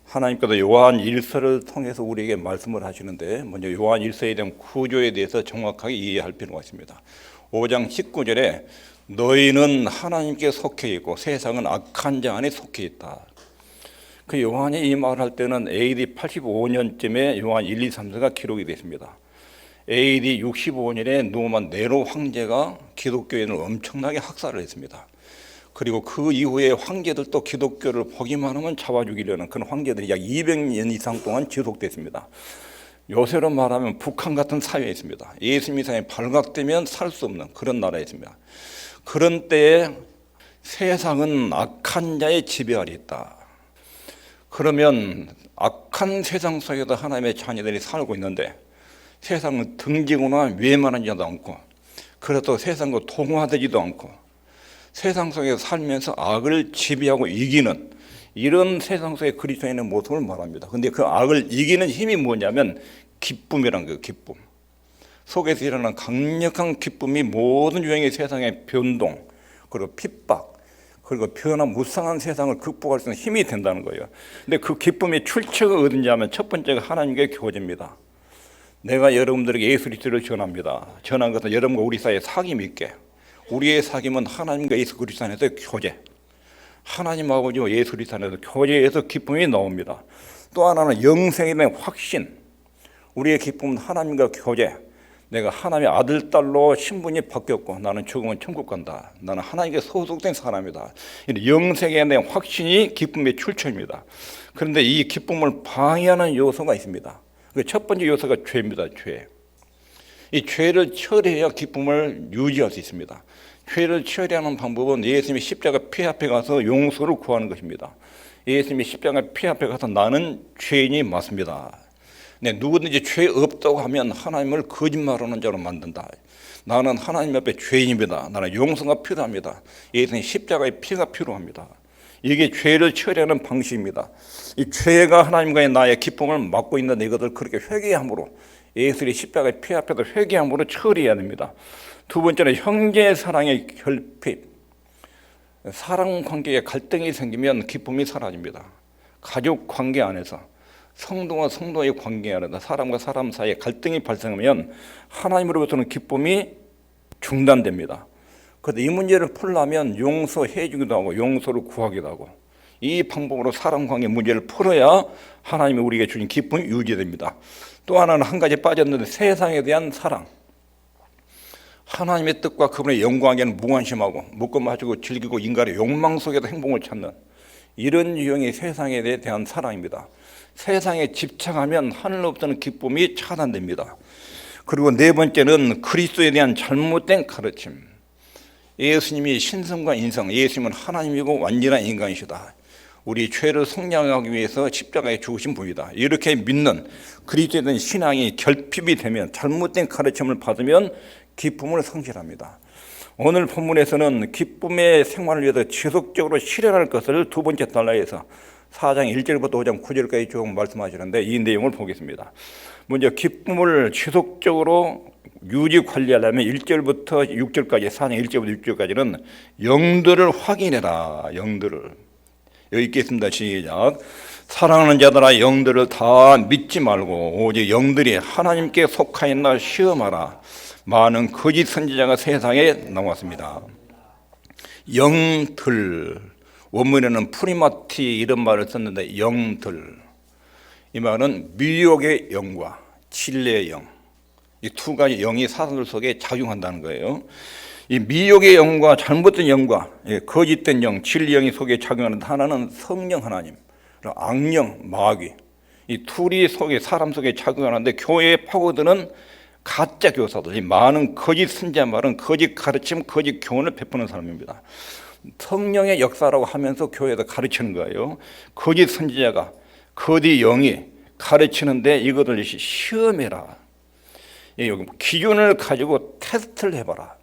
하나님께서 요한 1서를 통해서 우리에게 말씀을 하시는데, 먼저 요한 1서에 대한 구조에 대해서 정확하게 이해할 필요가 있습니다. 5장 19절에 너희는 하나님께 속해 있고 세상은 악한 자 안에 속해 있다. 그 요한이 이 말을 할 때는 AD 85년쯤에 요한 1, 2, 3서가 기록이 됐습니다. AD 65년에 노만 네로 황제가 기독교인을 엄청나게 학살을 했습니다. 그리고 그 이후에 황제들도 기독교를 보기만 하면 잡아 죽이려는 그런 황제들이 약 200년 이상 동안 지속됐습니다. 요새로 말하면 북한 같은 사회에 있습니다. 예수님 이상에 발각되면 살 수 없는 그런 나라에 있습니다. 그런 때에 세상은 악한 자의 지배 아래 있다. 그러면 악한 세상 속에도 하나님의 자녀들이 살고 있는데 세상은 등지거나 외면하지도 않고, 그래도 세상과 동화되지도 않고, 세상 속에서 살면서 악을 지배하고 이기는 이런 세상 속의 그리스도인의 모습을 말합니다. 그런데 그 악을 이기는 힘이 뭐냐면 기쁨이란 거예요. 기쁨. 속에서 일어나는 강력한 기쁨이 모든 유형의 세상의 변동, 그리고 핍박, 그리고 변화무쌍한 세상을 극복할 수 있는 힘이 된다는 거예요. 근데 그 기쁨의 출처가 어디냐면 첫 번째가 하나님과의 교제입니다. 내가 여러분들에게 예수 그리스도를 전합니다. 전한 것은 여러분과 우리 사이에 사귐이 있게, 우리의 사귐은 하나님과 예수 그리스도 안에서 교제, 하나님 아버지와 예수 그리스도 안에서 교제에서 기쁨이 나옵니다. 또 하나는 영생에 대한 확신, 우리의 기쁨은 하나님과 교제, 내가 하나님의 아들, 딸로 신분이 바뀌었고 나는 죽으면 천국 간다, 나는 하나님께 소속된 사람이다, 영생에 대한 확신이 기쁨의 출처입니다. 그런데 이 기쁨을 방해하는 요소가 있습니다. 그 첫 번째 요소가 죄입니다. 죄. 이 죄를 처리해야 기쁨을 유지할 수 있습니다. 죄를 처리하는 방법은 예수님이 십자가 피 앞에 가서 용서를 구하는 것입니다. 예수님이 십자가 피 앞에 가서 나는 죄인이 맞습니다. 네, 누구든지 죄 없다고 하면 하나님을 거짓말하는 자로 만든다. 나는 하나님 앞에 죄인입니다. 나는 용서가 필요합니다. 예수님 십자가의 피가 필요합니다. 이게 죄를 처리하는 방식입니다. 이 죄가 하나님과의 나의 기쁨을 막고 있는 이것을 그렇게 회개함으로, 예수의 십자가의 피 앞에서 회개함으로 처리해야 됩니다. 두 번째는 형제 사랑의 결핍. 사랑 관계에 갈등이 생기면 기쁨이 사라집니다. 가족 관계 안에서, 성도와 성도의 관계 안에서 사람과 사람 사이에 갈등이 발생하면 하나님으로부터는 기쁨이 중단됩니다. 그런데 이 문제를 풀려면 용서해 주기도 하고 용서를 구하기도 하고, 이 방법으로 사람 관계 문제를 풀어야 하나님이 우리에게 주신 기쁨이 유지됩니다. 또 하나는 한 가지 빠졌는데 세상에 대한 사랑. 하나님의 뜻과 그분의 영광에는 무관심하고 먹고 마시고 즐기고 인간의 욕망 속에서 행복을 찾는 이런 유형의 세상에 대한 사랑입니다. 세상에 집착하면 하늘로부터는 기쁨이 차단됩니다. 그리고 네 번째는 그리스도에 대한 잘못된 가르침. 예수님이 신성과 인성, 예수님은 하나님이고 완전한 인간이시다, 우리 죄를 속량하기 위해서 십자가에 죽으신 분이다, 이렇게 믿는 그리스도에 대한 신앙이 결핍이 되면, 잘못된 가르침을 받으면 기쁨을 상실합니다. 오늘 본문에서는 기쁨의 생활을 위해서 지속적으로 실현할 것을 두 번째 단락에서 4장 1절부터 5장 9절까지 쭉 말씀하시는데, 이 내용을 보겠습니다. 먼저 기쁨을 지속적으로 유지 관리하려면 1절부터 6절까지, 4장 1절부터 6절까지는 영들을 확인해라. 영들을. 여기 있겠습니다. 시작. 사랑하는 자들아, 영들을 다 믿지 말고 오직 영들이 하나님께 속하였나 시험하라. 많은 거짓 선지자가 세상에 나왔습니다. 영들, 원문에는 프리마티 이런 말을 썼는데, 영들, 이 말은 미혹의 영과 진리의 영, 이 두 가지 영이 사람들 속에 작용한다는 거예요. 이 미혹의 영과 잘못된 영과 거짓된 영, 진리 영이 속에 작용하는 하나는 성령 하나님, 악령 마귀, 이 둘이 속에 사람 속에 작용하는데, 교회에 파고드는 가짜 교사들, 이 많은 거짓 선지자 말은 거짓 가르침, 거짓 교훈을 베푸는 사람입니다. 성령의 역사라고 하면서 교회에서 가르치는 거예요. 거짓 선지자가, 거짓 영이 가르치는데 이것을 시험해라. 여기 기준을 가지고 테스트를 해봐라.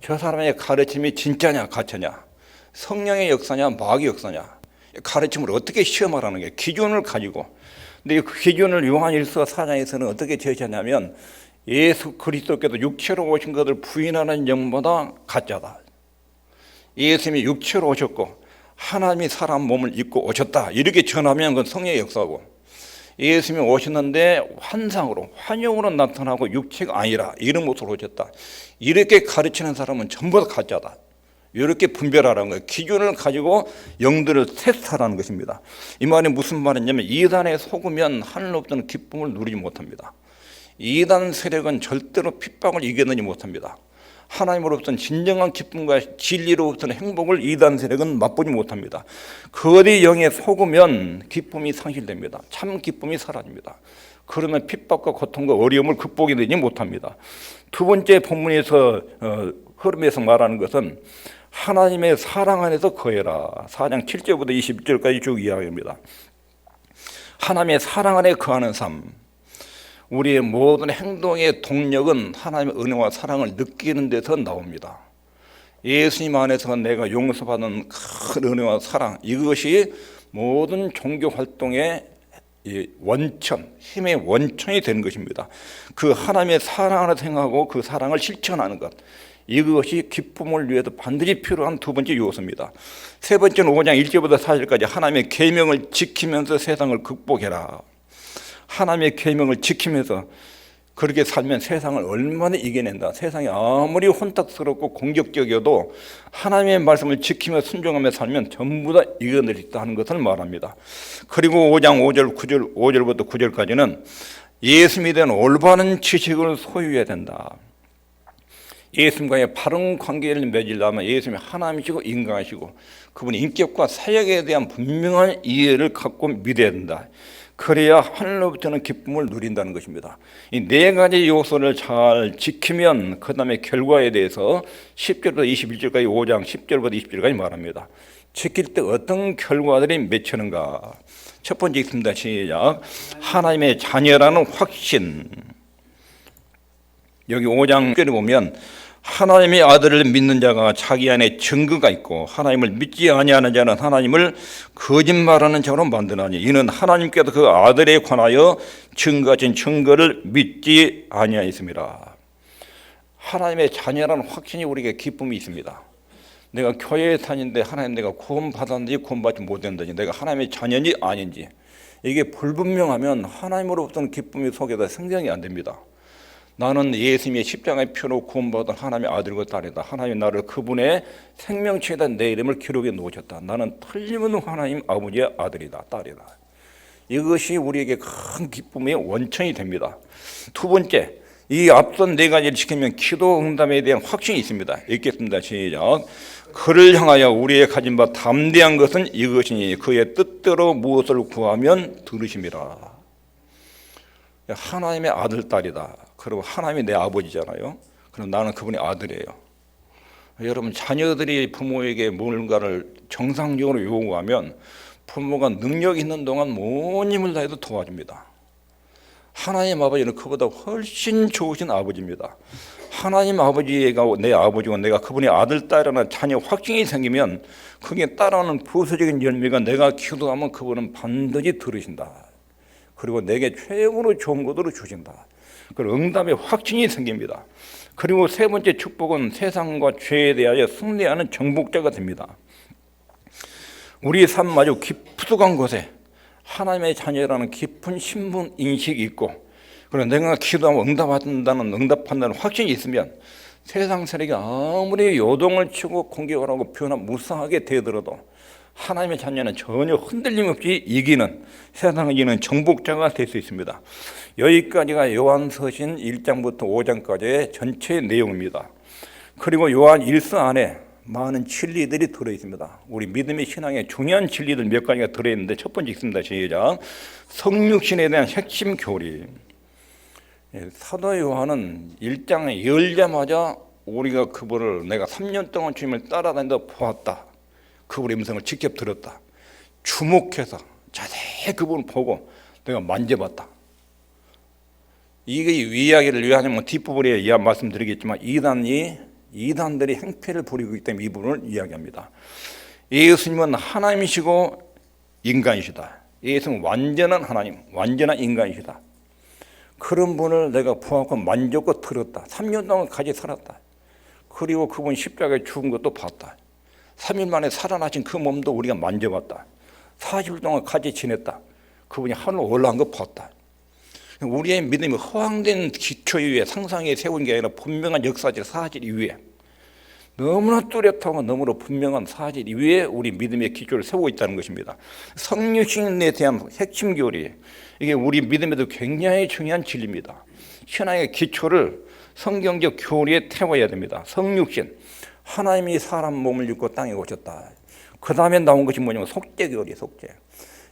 저 사람의 가르침이 진짜냐 가짜냐, 성령의 역사냐 마귀 역사냐, 가르침을 어떻게 시험하라는 게 기준을 가지고. 근데 그 기준을 요한 1서 4장에서는 어떻게 제시하냐면, 예수 그리스도께서 육체로 오신 것을 부인하는 영보다 가짜다. 예수님이 육체로 오셨고 하나님이 사람 몸을 입고 오셨다 이렇게 전하면 그건 성령의 역사고, 예수님이 오셨는데 환상으로 환영으로 나타나고 육체가 아니라 이런 모습으로 오셨다 이렇게 가르치는 사람은 전부 다 가짜다, 이렇게 분별하라는 거예요. 기준을 가지고 영들을 테스트하라는 것입니다. 이 말이 무슨 말이냐면, 이단에 속으면 하늘로부터는 기쁨을 누리지 못합니다. 이단 세력은 절대로 핍박을 이겨내지 못합니다. 하나님으로부터는 진정한 기쁨과 진리로부터는 행복을 이단 세력은 맛보지 못합니다. 거대 영에 속으면 기쁨이 상실됩니다. 참 기쁨이 사라집니다. 그러면 핍박과 고통과 어려움을 극복이 되지 못합니다. 두 번째 본문에서 흐름에서 말하는 것은 하나님의 사랑 안에서 거해라. 4장 7절부터 21절까지 쭉 이야기합니다. 하나님의 사랑 안에 거하는 삶, 우리의 모든 행동의 동력은 하나님의 은혜와 사랑을 느끼는 데서 나옵니다. 예수님 안에서 내가 용서받은 큰 은혜와 사랑, 이것이 모든 종교 활동의 원천, 힘의 원천이 되는 것입니다. 그 하나님의 사랑 안에서 행하고 그 사랑을 실천하는 것, 이것이 기쁨을 위해서 반드시 필요한 두 번째 요소입니다. 세 번째는 5장 1절부터 4절까지 하나님의 계명을 지키면서 세상을 극복해라. 하나님의 계명을 지키면서 그렇게 살면 세상을 얼마나 이겨낸다. 세상이 아무리 혼탁스럽고 공격적이어도 하나님의 말씀을 지키며 순종하며 살면 전부 다 이겨낼 수 있다는 것을 말합니다. 그리고 5장 5절부터 9절까지는 예수님에 대한 올바른 지식을 소유해야 된다. 예수님과의 바른 관계를 맺으려면 예수님이 하나님이시고 인간이시고 그분의 인격과 사역에 대한 분명한 이해를 갖고 믿어야 된다. 그래야 하늘로부터는 기쁨을 누린다는 것입니다. 이 네 가지 요소를 잘 지키면 그 다음에 결과에 대해서 10절부터 21절까지 5장 10절부터 20절까지 말합니다. 지킬 때 어떤 결과들이 맺히는가. 첫 번째 있습니다. 시작. 하나님의 자녀라는 확신. 여기 5장 10절에 보면 하나님의 아들을 믿는 자가 자기 안에 증거가 있고 하나님을 믿지 아니하는 자는 하나님을 거짓말하는 자로 만드나니 이는 하나님께서 그 아들에 관하여 증거하신 증거를 믿지 아니하였습니다. 하나님의 자녀라는 확신이 우리에게 기쁨이 있습니다. 내가 교회에 다니는데 하나님 내가 구원받았는지 구원받지 못했는지, 내가 하나님의 자녀인지 아닌지, 이게 불분명하면 하나님으로부터는 기쁨이 속에다 생성이 안 됩니다. 나는 예수님의 십자가의 피로 구원받은 하나님의 아들과 딸이다. 하나님이 나를 그분의 생명책에다 내 이름을 기록해 놓으셨다. 나는 틀림없는 하나님 아버지의 아들이다, 딸이다. 이것이 우리에게 큰 기쁨의 원천이 됩니다. 두 번째, 이 앞선 네 가지를 지키면 기도 응답에 대한 확신이 있습니다. 읽겠습니다. 시작. 그를 향하여 우리의 가진 바 담대한 것은 이것이니 그의 뜻대로 무엇을 구하면 들으심이라. 하나님의 아들, 딸이다. 그리고 하나님이 내 아버지잖아요. 그럼 나는 그분의 아들이에요. 여러분, 자녀들이 부모에게 뭔가를 정상적으로 요구하면 부모가 능력 있는 동안 온 힘을 다해도 도와줍니다. 하나님 아버지는 그보다 훨씬 좋으신 아버지입니다. 하나님 아버지가 내 아버지고 내가 그분의 아들, 딸이라는 자녀 확증이 생기면 그게 따라오는 부수적인 열매가 내가 기도하면 그분은 반드시 들으신다. 그리고 내게 최고로 좋은 것으로 주신다. 그리고 응답의 확신이 생깁니다. 그리고 세 번째 축복은 세상과 죄에 대하여 승리하는 정복자가 됩니다. 우리의 삶 아주 깊숙한 곳에 하나님의 자녀라는 깊은 신분 인식이 있고, 그리고 내가 기도하면 응답한다는 확신이 있으면 세상 세력이 아무리 요동을 치고 공격을 하고 변화 무쌍하게 되더라도 하나님의 자녀는 전혀 흔들림 없이 이기는, 세상을 이기는 정복자가 될 수 있습니다. 여기까지가 요한서신 1장부터 5장까지의 전체 내용입니다. 그리고 요한 1서 안에 많은 진리들이 들어있습니다. 우리 믿음의 신앙에 중요한 진리들 몇 가지가 들어있는데 첫 번째 있습니다. 시작. 성육신에 대한 핵심 교리. 사도 요한은 1장에 열자마자 우리가 그분을 내가 3년 동안 주님을 따라다니다 보았다. 그분의 음성을 직접 들었다. 주목해서 자세히 그분을 보고 내가 만져봤다. 이게 이야기를 왜 하냐면 뒷부분에 말씀드리겠지만 이단들이 행패를 부리고 있기 때문에 이 부분을 이야기합니다. 예수님은 하나님이시고 인간이시다. 예수님은 완전한 하나님, 완전한 인간이시다. 그런 분을 내가 보았고 만졌고 들었다. 3년 동안 같이 살았다. 그리고 그분 십자가에 죽은 것도 봤다. 3일 만에 살아나신 그 몸도 우리가 만져봤다. 40일 동안 같이 지냈다. 그분이 하늘로 올라간 거 봤다. 우리의 믿음이 허황된 기초 위에 상상에 세운 게 아니라 분명한 역사적 사실 위에, 너무나 뚜렷하고 너무나 분명한 사실 위에 우리 믿음의 기초를 세우고 있다는 것입니다. 성육신에 대한 핵심 교리, 이게 우리 믿음에도 굉장히 중요한 진리입니다. 신앙의 기초를 성경적 교리에 태워야 됩니다. 성육신, 하나님이 사람 몸을 입고 땅에 오셨다. 그 다음에 나온 것이 뭐냐면 속죄 교리, 속죄.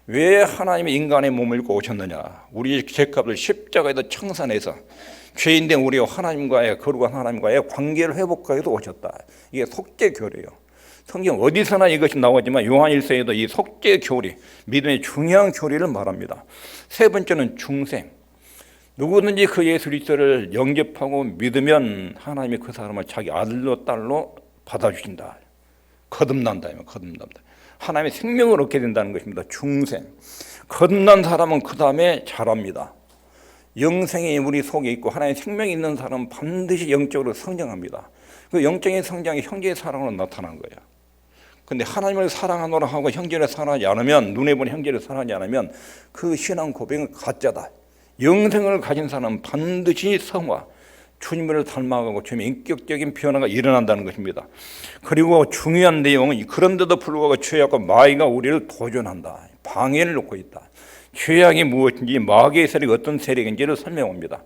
왜 하나님이 인간의 몸을 입고 오셨느냐? 우리의 죄값을 십자가에다 청산해서 죄인된 우리와 하나님과의 거룩한 하나님과의 관계를 회복하기 위해서 오셨다. 이게 속죄 교리예요. 성경 어디서나 이것이 나오지만 요한일서에도 이 속죄 교리, 믿음의 중요한 교리를 말합니다. 세 번째는 중생. 누구든지 그 예수 그리스도를 영접하고 믿으면 하나님이 그 사람을 자기 아들로 딸로 받아주신다. 거듭난다. 거듭난다. 하나님의 생명을 얻게 된다는 것입니다. 중생. 거듭난 사람은 그 다음에 자랍니다. 영생이 우리 속에 있고 하나님의 생명이 있는 사람은 반드시 영적으로 성장합니다. 그 영적인 성장이 형제의 사랑으로 나타난 거예요. 그런데 하나님을 사랑하노라 하고 형제를 사랑하지 않으면, 눈에 보는 형제를 사랑하지 않으면 그 신앙 고백은 가짜다. 영생을 가진 사람은 반드시 성화, 주님을 닮아가고 주님의 인격적인 변화가 일어난다는 것입니다. 그리고 중요한 내용은 그런데도 불구하고 죄악과 마귀가 우리를 도전한다. 방해를 놓고 있다. 죄악이 무엇인지, 마귀의 세력이 어떤 세력인지를 설명합니다.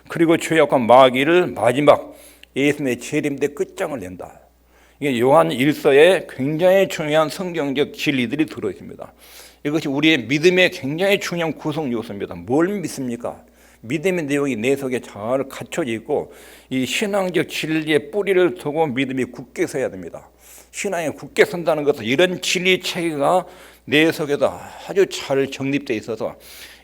그리고 죄악과 마귀를 마지막 예수님의 재림 때 끝장을 낸다. 이게 요한 1서에 굉장히 중요한 성경적 진리들이 들어있습니다. 이것이 우리의 믿음의 굉장히 중요한 구성 요소입니다. 뭘 믿습니까? 믿음의 내용이 내 속에 잘 갖춰져 있고, 이 신앙적 진리의 뿌리를 두고 믿음이 굳게 서야 됩니다. 신앙이 굳게 선다는 것은 이런 진리 체계가 내 속에다 아주 잘 정립되어 있어서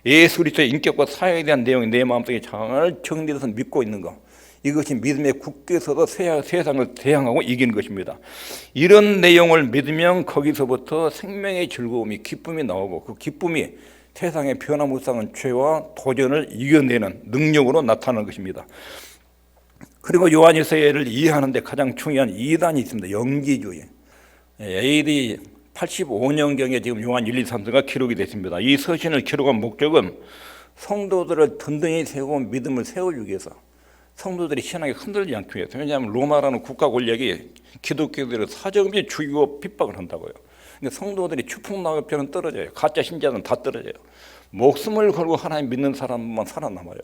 예수 그리스도의 인격과 사역에 대한 내용이 내 마음속에 잘 정리돼서 믿고 있는 것, 이것이 믿음에 굳게 서서 세상을 대항하고 이기는 것입니다. 이런 내용을 믿으면 거기서부터 생명의 즐거움이, 기쁨이 나오고, 그 기쁨이 세상의 변화무쌍한 죄와 도전을 이겨내는 능력으로 나타나는 것입니다. 그리고 요한일서를 이해하는 데 가장 중요한 이단이 있습니다. 영지주의. AD 85년경에 지금 요한 1, 2, 3서가 기록이 됐습니다. 이 서신을 기록한 목적은 성도들을 든든히 세우고 믿음을 세우기 위해서, 성도들이 신앙에 흔들리지 않기 위해서. 왜냐하면 로마라는 국가 권력이 기독교들을 사정없이 죽이고 핍박을 한다고요. 그러니까 성도들이 추풍낙엽처럼 떨어져요. 가짜 신자는 다 떨어져요. 목숨을 걸고 하나님 믿는 사람만 살아남아요.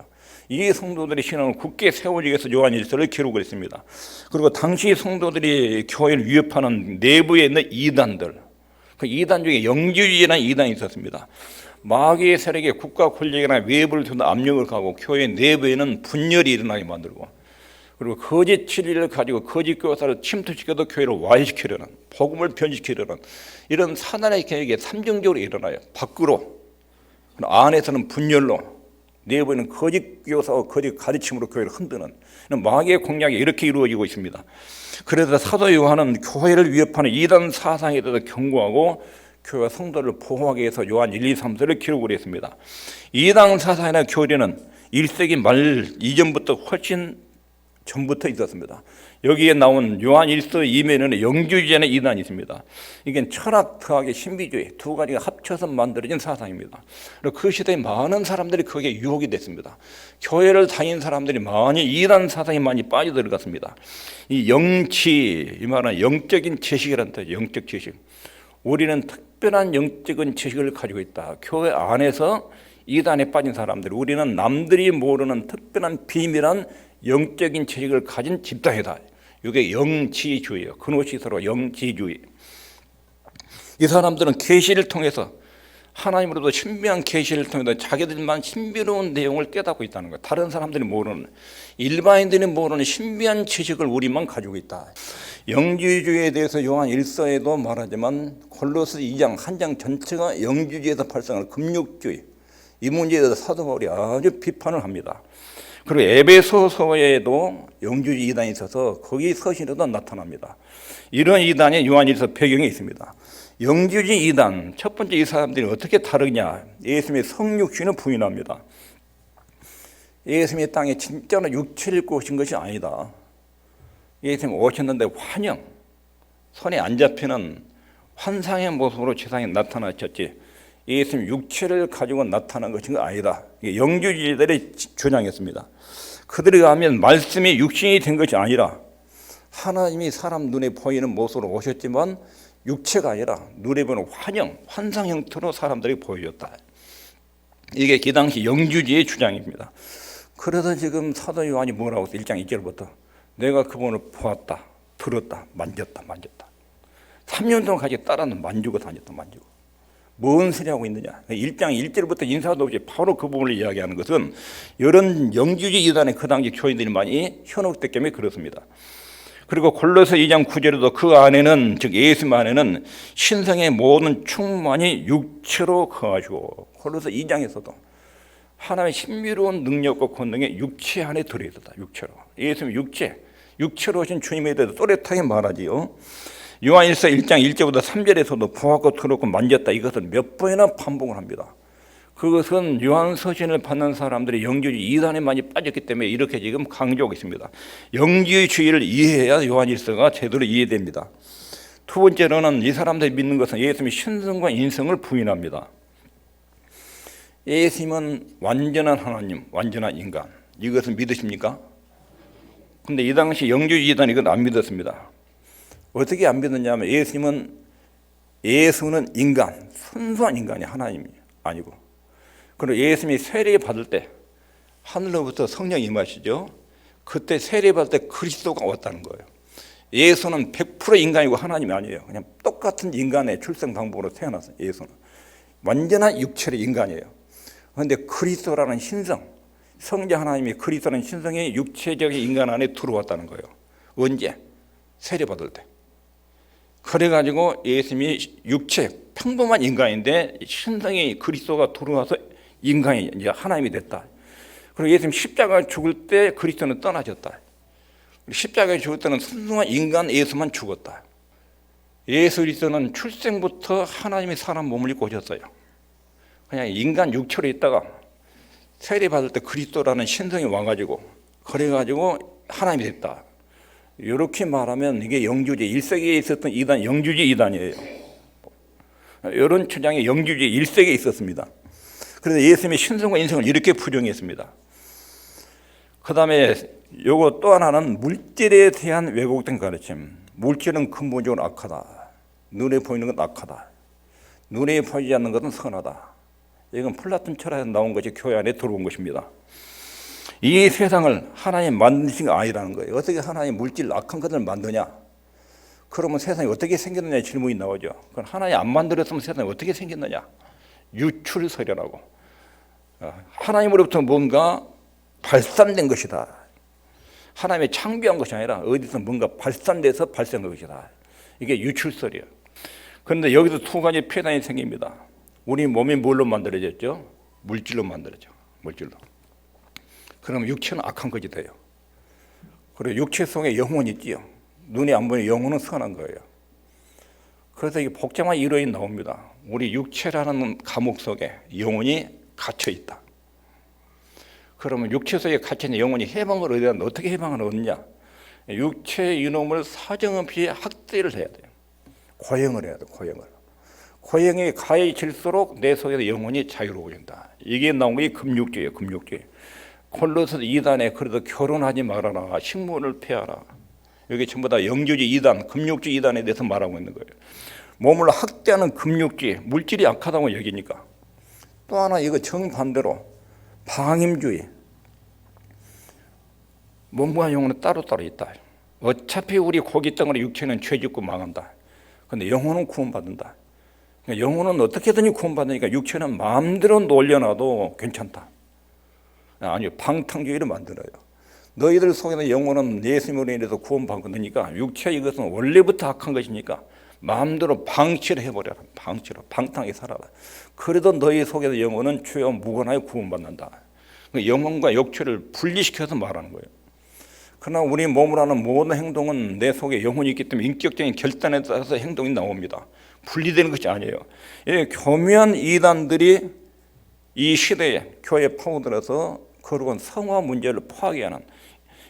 이 성도들이 신앙을 굳게 세우기 위해서 요한일서를 기록을 했습니다. 그리고 당시 성도들이 교회를 위협하는 내부에 있는 이단들, 그 이단 중에 영지주의라는 이단이 있었습니다. 마귀의 세력에 국가 권력이나 외부를 두는 압력을 가하고 교회 내부에는 분열이 일어나게 만들고, 그리고 거짓 진리를 가지고 거짓 교사를 침투시켜도 교회를 와해시키려는, 복음을 변시키려는 이런 사단의 계획이 삼정적으로 일어나요. 밖으로, 안에서는 분열로, 내부에는 거짓 교사와 거짓 가르침으로 교회를 흔드는 마귀의 공략이 이렇게 이루어지고 있습니다. 그래서 사도 요한은 교회를 위협하는 이단 사상에 대해서 경고하고 교회와 성도를 보호하기 위해서 요한 1, 2, 3서를 기록을 했습니다. 이단 사상이나 교리는 1세기 말 이전부터 훨씬 전부터 있었습니다. 여기에 나온 요한 1서 이면에는 영주주의라는 이단이 있습니다. 이게 철학 더하기 신비주의 두 가지가 합쳐서 만들어진 사상입니다. 그리고 그 시대에 많은 사람들이 거기에 유혹이 됐습니다. 교회를 다닌 사람들이 많이 이단 사상에 많이 빠져들어갔습니다. 이 영치, 이 말은 영적인 지식이라는 뜻이에요. 영적 지식. 우리는 특별한 영적인 지식을 가지고 있다. 교회 안에서 이단에 빠진 사람들, 우리는 남들이 모르는 특별한 비밀한 영적인 지식을 가진 집단이다. 이게 영지주의예요. 근원이 서로 영지주의. 이 사람들은 계시를 통해서, 하나님으로부터 신비한 계시를 통해서 자기들만 신비로운 내용을 깨닫고 있다는 거예요. 다른 사람들이 모르는, 일반인들이 모르는 신비한 지식을 우리만 가지고 있다. 영지주의에 대해서 요한 1서에도 말하지만 골로새 2장 한 장 전체가 영지주의에서 발생하는 금욕주의, 이 문제에 대해서 사도 바울이 아주 비판을 합니다. 그리고 에베소서에도 영주주의 이단이 있어서 거기 서신에도 나타납니다. 이런 이단이 요한일서 배경에 있습니다. 영주주의 이단, 첫 번째 이 사람들이 어떻게 다르냐? 예수님의 성육신을 부인합니다. 예수님의 땅에 진짜로 육체를 입고 오신 것이 아니다. 예수님 오셨는데 환영, 손에 안 잡히는 환상의 모습으로 세상에 나타나셨지 예수님 육체를 가지고 나타난 것인 거 아니다. 영주주의자들이 주장했습니다. 그들에 의하면 말씀이 육신이 된 것이 아니라 하나님이 사람 눈에 보이는 모습으로 오셨지만 육체가 아니라 눈에 보이는 환상 형태로 사람들이 보여줬다. 이게 그 당시 영주주의의 주장입니다. 그래서 지금 사도 요한이 뭐라고 했어? 1장 2절부터 내가 그분을 보았다, 들었다, 만졌다. 3년 동안 같이 따라는 만지고 다녔다. 뭔 소리 하고 있느냐? 1장 1절부터 인사도 없이 바로 그 부분을 이야기하는 것은 이런 영주주의 이단의 그 당시 교인들이 많이 현혹됐기 때문에 그렇습니다. 그리고 골로새 2장 9절에도 그 안에는 즉 예수님 안에는 신성의 모든 충만이 육체로 거하시고 골로새 2장에서도 하나님의 신비로운 능력과 권능이 육체 안에 들어있었다. 육체로. 예수님 육체로 오신 주님에 대해서 또렷하게 말하지요. 요한일서 1장 1절부터 3절에서도 보았고 들었고 만졌다. 이것을 몇 번이나 반복을 합니다. 그것은 요한서신을 받는 사람들이 영주주의 이단에 많이 빠졌기 때문에 이렇게 지금 강조하고 있습니다. 영주주의를 이해해야 요한일서가 제대로 이해됩니다. 두 번째로는 이 사람들이 믿는 것은 예수님의 신성과 인성을 부인합니다. 예수님은 완전한 하나님, 완전한 인간. 이것을 믿으십니까? 근데 이 당시 영주주의 이단이 이건 안 믿었습니다. 어떻게 안 믿었냐면 예수는 인간, 순수한 인간이 하나님이 아니고 그리고 예수님이 세례 받을 때 하늘로부터 성령이 임하시죠. 그때 세례 받을 때 그리스도가 왔다는 거예요. 예수는 100% 인간이고 하나님이 아니에요. 그냥 똑같은 인간의 출생 방법으로 태어났어요. 예수는 완전한 육체의 인간이에요. 그런데 그리스도라는 신성, 성자 하나님이 그리스도라는 신성이 육체적인 인간 안에 들어왔다는 거예요. 언제? 세례 받을 때. 그래가지고 예수님이 육체 평범한 인간인데 신성이 그리스도가 들어와서 인간이 이제 하나님이 됐다. 그리고 예수님 십자가에 죽을 때 그리스도는 떠나셨다. 십자가에 죽을 때는 순수한 인간 예수만 죽었다. 예수 그리스도는 출생부터 하나님이 사람 몸을 입고 오셨어요. 그냥 인간 육체로 있다가 세례 받을 때 그리스도라는 신성이 와가지고 그래가지고 하나님이 됐다. 이렇게 말하면 이게 영주주의 1세기에 있었던 이단 영주주의 이단이에요. 이런 주장이 영주주의 1세기에 있었습니다. 그래서 예수님의 신성과 인성을 이렇게 부정했습니다. 그 다음에 요거 또 하나는 물질에 대한 왜곡된 가르침. 물질은 근본적으로 악하다. 눈에 보이는 건 악하다. 눈에 보이지 않는 것은 선하다. 이건 플라톤 철학에서 나온 것이 교회 안에 들어온 것입니다. 이 세상을 하나님 만드신 게 아니라는 거예요. 어떻게 하나님 물질 악한 것을 만드냐? 그러면 세상이 어떻게 생겼느냐 질문이 나오죠. 그럼 하나님 안 만들었으면 세상이 어떻게 생겼느냐? 유출설이라고. 하나님으로부터 뭔가 발산된 것이다. 하나님의 창조한 것이 아니라 어디서 뭔가 발산돼서 발생한 것이다. 이게 유출설이에요. 그런데 여기서 두 가지 폐단이 생깁니다. 우리 몸이 뭘로 만들어졌죠? 물질로 만들어져. 물질로. 그러면 육체는 악한 것이 돼요. 그리고 육체 속에 영혼이 있지요. 눈에 안 보이는 영혼은 선한 거예요. 그래서 이게 복잡한 이론이 나옵니다. 우리 육체라는 감옥 속에 영혼이 갇혀 있다. 그러면 육체 속에 갇혀있는 영혼이 해방을 얻어야 하는데 어떻게 해방을 얻느냐? 육체의 이놈을 사정없이 학대를 해야 돼요. 고형을 해야 돼요. 고형이 가해질수록 내 속에서 영혼이 자유로워진다. 이게 나온 게 금육주의예요. 금육주의. 골로새 2단에 그래도 결혼하지 말아라. 식물을 폐하라. 여기 전부 다 영주주의 2단, 금육주의 2단에 대해서 말하고 있는 거예요. 몸을 학대하는 금육주의, 물질이 악하다고 여기니까. 또 하나 이거 정반대로 방임주의. 몸과 영혼은 따로따로 있다. 어차피 우리 고기 덩어리 육체는 죄 짓고 망한다. 그런데 영혼은 구원받는다. 영혼은 어떻게든지 구원받으니까 육체는 마음대로 놀려놔도 괜찮다. 아니요, 방탕주의를 만들어요. 너희들 속에는 영혼은 예수님으로 인해서 구원받으니까 육체 이것은 원래부터 악한 것이니까 마음대로 방치를 해버려라. 방탕하게 살아라. 그래도 너희 속에서 영혼은 죄와 무관하게 구원받는다. 영혼과 육체를 분리시켜서 말하는 거예요. 그러나 우리 몸을 하는 모든 행동은 내 속에 영혼이 있기 때문에 인격적인 결단에 따라서 행동이 나옵니다. 분리되는 것이 아니에요. 교묘한 이단들이 이 시대에 교회에 파고들어서 거룩한 성화 문제를 파괴하는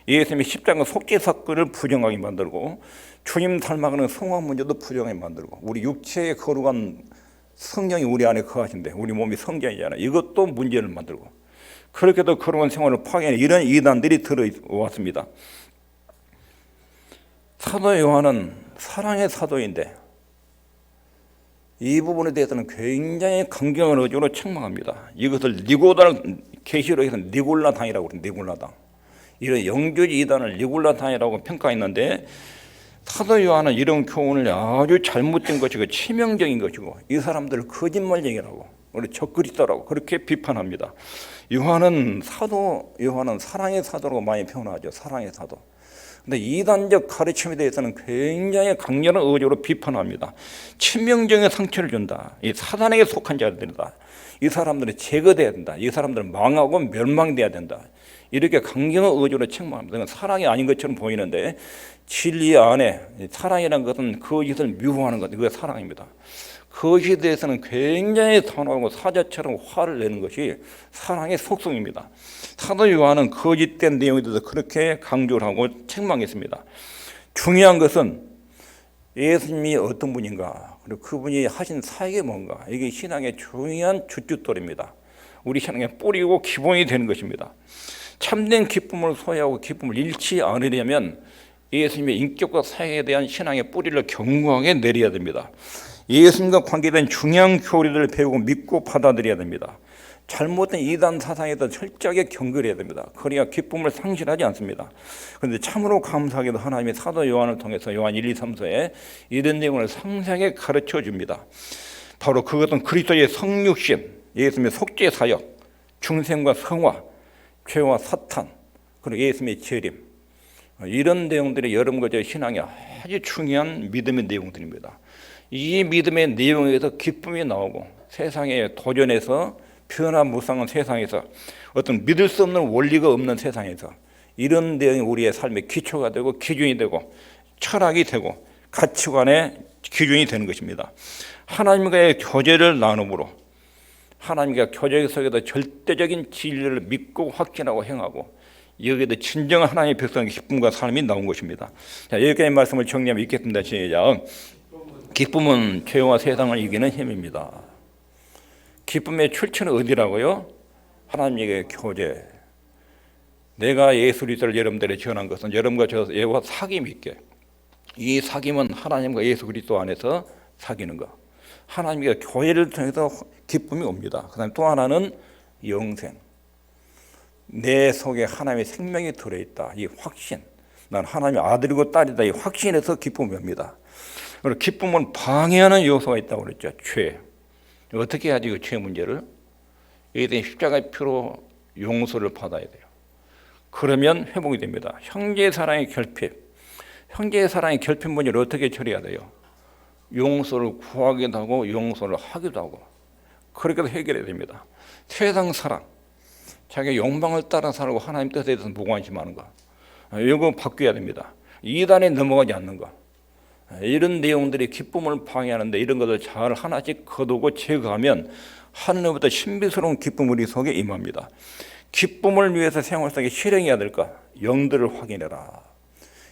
예수님의 십자가 속죄 사건을 부정하게 만들고 주님 닮아가는 성화 문제도 부정하게 만들고, 우리 육체의 거룩한 성령이 우리 안에 거하신데 우리 몸이 성전이잖아요. 이것도 문제를 만들고, 그렇게도 거룩한 생활을 파괴하는 이런 이단들이 들어왔습니다. 사도 요한은 사랑의 사도인데 이 부분에 대해서는 굉장히 강경한 의지로 책망합니다. 이것을 니고당, 계시록에서 니골라당이라고 그래요. 니골라당. 이런 영주지 이단을 니골라당이라고 평가했는데, 사도 요한은 이런 교훈을 아주 잘못된 것이고 치명적인 것이고 이 사람들을 거짓말쟁이라고, 우리 적그리스도라고 그렇게 비판합니다. 사도 요한은 사랑의 사도라고 많이 표현하죠. 사랑의 사도. 근데 이단적 가르침에 대해서는 굉장히 강렬한 의지로 비판합니다. 치명적인 상처를 준다. 이 사단에게 속한 자들이다. 이 사람들은 제거돼야 된다. 이 사람들은 망하고 멸망돼야 된다. 이렇게 강경한 의지로 책망합니다. 사랑이 아닌 것처럼 보이는데 진리 안에 사랑이라는 것은 거짓을 미워하는 것, 그게 사랑입니다. 그것에 대해서는 굉장히 단호하고 사자처럼 화를 내는 것이 사랑의 속성입니다. 사도 요한은 거짓된 내용에 대해서 그렇게 강조를 하고 책망했습니다. 중요한 것은 예수님이 어떤 분인가, 그리고 그분이 하신 사역이 뭔가, 이게 신앙의 중요한 주춧돌입니다. 우리 신앙의 뿌리고 기본이 되는 것입니다. 참된 기쁨을 소유하고 기쁨을 잃지 않으려면 예수님의 인격과 사역에 대한 신앙의 뿌리를 견고하게 내려야 됩니다. 예수님과 관계된 중요한 교리들을 배우고 믿고 받아들여야 됩니다. 잘못된 이단 사상에도 철저하게 경계해야 됩니다. 그래야 기쁨을 상실하지 않습니다. 그런데 참으로 감사하게도 하나님이 사도 요한을 통해서 요한 1, 2, 3서에 이런 내용을 상세하게 가르쳐 줍니다. 바로 그것은 그리스도의 성육신, 예수님의 속죄 사역, 중생과 성화, 죄와 사탄, 그리고 예수님의 재림, 이런 내용들이 여러분과 저의 신앙에 아주 중요한 믿음의 내용들입니다. 이 믿음의 내용에서 기쁨이 나오고 세상에 도전해서 변화무쌍한 세상에서, 어떤 믿을 수 없는 원리가 없는 세상에서 이런 내용이 우리의 삶의 기초가 되고 기준이 되고 철학이 되고 가치관의 기준이 되는 것입니다. 하나님과의 교제를 나눔으로 하나님과 교제 속에서 절대적인 진리를 믿고 확신하고 행하고 여기에도 진정한 하나님의 백성의 기쁨과 삶이 나온 것입니다. 자, 여기까지 말씀을 정리하면 읽겠습니다. 시작. 기쁨은 죄와 세상을 이기는 힘입니다. 기쁨의 출처는 어디라고요? 하나님에게 교제. 내가 예수 그리스도를 여러분들에게 전한 것은 여러분과 저와 사귐이 있게, 이 사귐은 하나님과 예수 그리스도 안에서 사귀는 것. 하나님과 교회를 통해서 기쁨이 옵니다. 그 다음에 또 하나는 영생. 내 속에 하나님의 생명이 들어있다. 이 확신. 난 하나님의 아들이고 딸이다. 이 확신에서 기쁨이 옵니다. 그리고 기쁨은 방해하는 요소가 있다고 그랬죠. 죄. 어떻게 해야지 그 죄 문제를? 이에 십자가의 피로 용서를 받아야 돼요. 그러면 회복이 됩니다. 형제 사랑의 결핍. 형제 사랑의 결핍 문제를 어떻게 처리해야 돼요? 용서를 구하기도 하고 용서를 하기도 하고, 그렇게 해결해야 됩니다. 세상 사랑. 자기의 욕망을 따라 살고 하나님 뜻에 대해서 무관심하는 거, 이거 바뀌어야 됩니다. 이단에 넘어가지 않는 거, 이런 내용들이 기쁨을 방해하는데 이런 것을 잘 하나씩 거두고 제거하면 하늘로부터 신비스러운 기쁨 우리 속에 임합니다. 기쁨을 위해서 생활 속에 실행해야 될 것, 영들을 확인해라.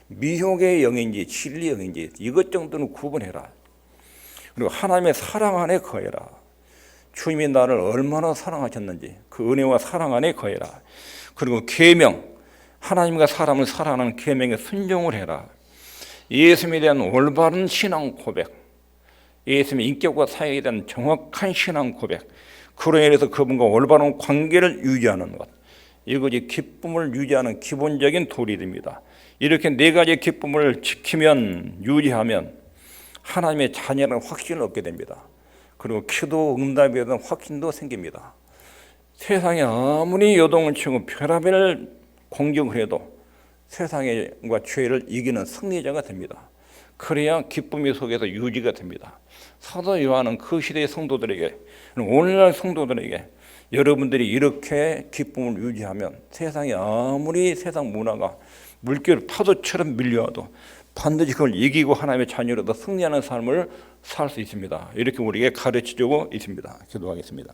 미혹의 영인지 진리 영인지 이것 정도는 구분해라. 그리고 하나님의 사랑 안에 거해라. 주님이 나를 얼마나 사랑하셨는지 그 은혜와 사랑 안에 거해라. 그리고 계명, 하나님과 사람을 사랑하는 계명에 순종을 해라. 예수님에 대한 올바른 신앙 고백, 예수님의 인격과 사역에 대한 정확한 신앙 고백, 그로 인해서 그분과 올바른 관계를 유지하는 것, 이것이 기쁨을 유지하는 기본적인 도리입니다. 이렇게 네 가지 기쁨을 지키면, 유지하면 하나님의 자녀라는 확신을 얻게 됩니다. 그리고 기도 응답에 대한 확신도 생깁니다. 세상에 아무리 요동을 치고 별의별 공격을 해도 세상과 죄를 이기는 승리자가 됩니다. 그래야 기쁨이 속에서 유지가 됩니다. 사도 요한은 그 시대의 성도들에게, 오늘날 성도들에게 여러분들이 이렇게 기쁨을 유지하면 세상에 아무리 세상 문화가 물결 파도처럼 밀려와도 반드시 그걸 이기고 하나님의 자녀로서 승리하는 삶을 살 수 있습니다. 이렇게 우리에게 가르쳐주고 있습니다. 기도하겠습니다.